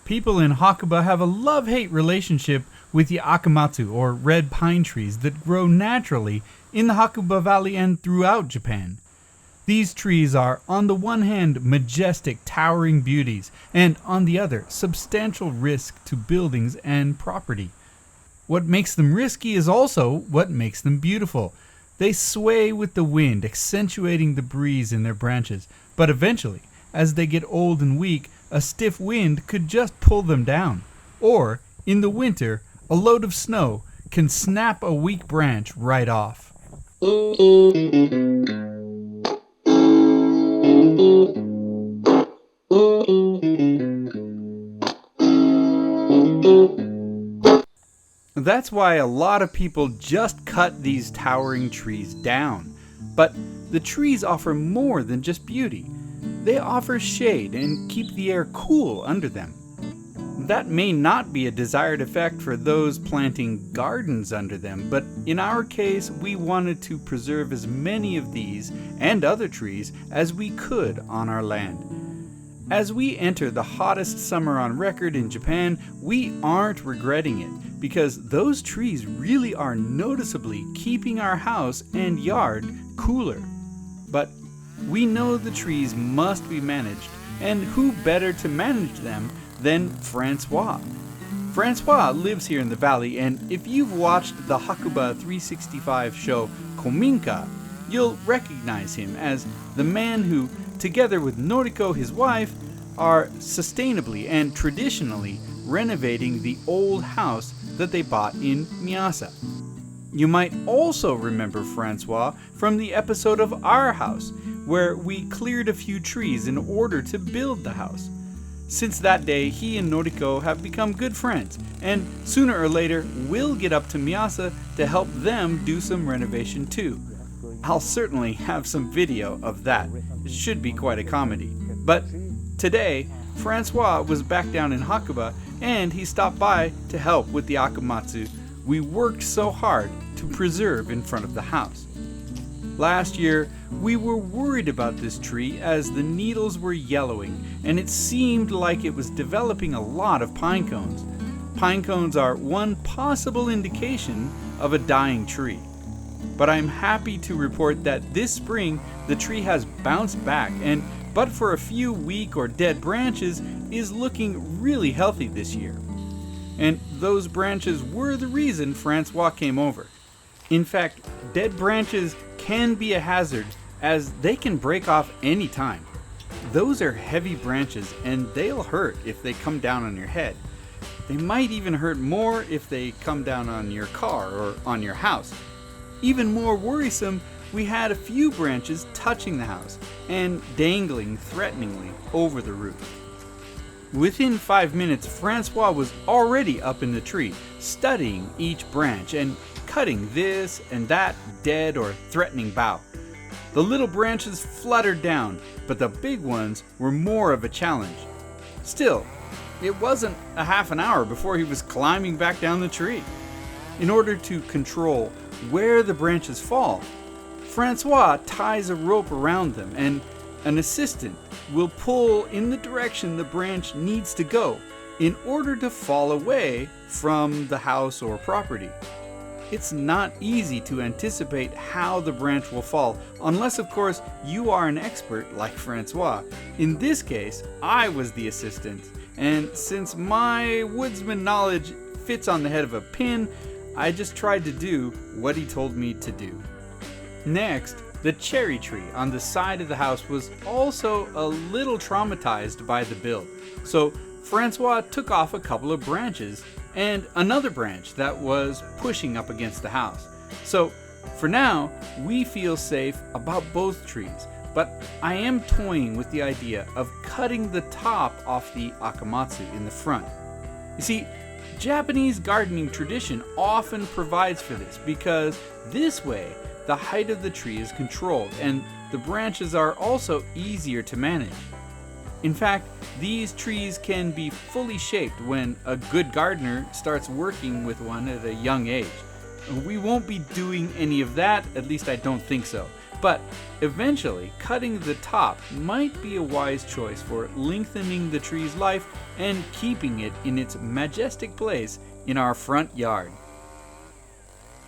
People in Hakuba have a love-hate relationship with the akamatsu, or red pine trees that grow naturally in the Hakuba Valley and throughout Japan. These trees are, on the one hand, majestic, towering beauties, and on the other, substantial risk to buildings and property. What makes them risky is also what makes them beautiful. They sway with the wind, accentuating the breeze in their branches, but eventually, as they get old and weak, a stiff wind could just pull them down. Or, in the winter, a load of snow can snap a weak branch right off. That's why a lot of people just cut these towering trees down. But the trees offer more than just beauty. They offer shade and keep the air cool under them. That may not be a desired effect for those planting gardens under them, but in our case, we wanted to preserve as many of these and other trees as we could on our land. As we enter the hottest summer on record in Japan, we aren't regretting it, because those trees really are noticeably keeping our house and yard cooler. But we know the trees must be managed, and who better to manage them than Francois? Francois lives here in the valley, and if you've watched the Hakuba 365 show Kominka, you'll recognize him as the man who, together with Noriko, his wife, are sustainably and traditionally renovating the old house that they bought in Miyasa. You might also remember Francois from the episode of Our House, where we cleared a few trees in order to build the house. Since that day, he and Noriko have become good friends, and sooner or later will get up to Miyasa to help them do some renovation too. I'll certainly have some video of that. It should be quite a comedy. But today, Francois was back down in Hakuba, and he stopped by to help with the akamatsu we worked so hard to preserve in front of the house. Last year, we were worried about this tree as the needles were yellowing, and it seemed like it was developing a lot of pine cones. Pine cones are one possible indication of a dying tree. But I'm happy to report that this spring, the tree has bounced back, and but for a few weak or dead branches, is looking really healthy this year. And those branches were the reason Francois came over. In fact, dead branches can be a hazard, as they can break off any time. Those are heavy branches, and they'll hurt if they come down on your head. They might even hurt more if they come down on your car or on your house. Even more worrisome, we had a few branches touching the house and dangling threateningly over the roof. Within 5 minutes, Francois was already up in the tree, studying each branch and cutting this and that dead or threatening bough. The little branches fluttered down, but the big ones were more of a challenge. Still, it wasn't a half an hour before he was climbing back down the tree. In order to control where the branches fall, Francois ties a rope around them, and an assistant will pull in the direction the branch needs to go in order to fall away from the house or property. It's not easy to anticipate how the branch will fall, unless of course you are an expert like Francois. In this case, I was the assistant, and since my woodsman knowledge fits on the head of a pin, I just tried to do what he told me to do. Next, the cherry tree on the side of the house was also a little traumatized by the build, so Francois took off a couple of branches and another branch that was pushing up against the house. So, for now, we feel safe about both trees, but I am toying with the idea of cutting the top off the akamatsu in the front. You see, Japanese gardening tradition often provides for this because this way the height of the tree is controlled and the branches are also easier to manage. In fact, these trees can be fully shaped when a good gardener starts working with one at a young age. We won't be doing any of that, at least I don't think so, But eventually, cutting the top might be a wise choice for lengthening the tree's life and keeping it in its majestic place in our front yard.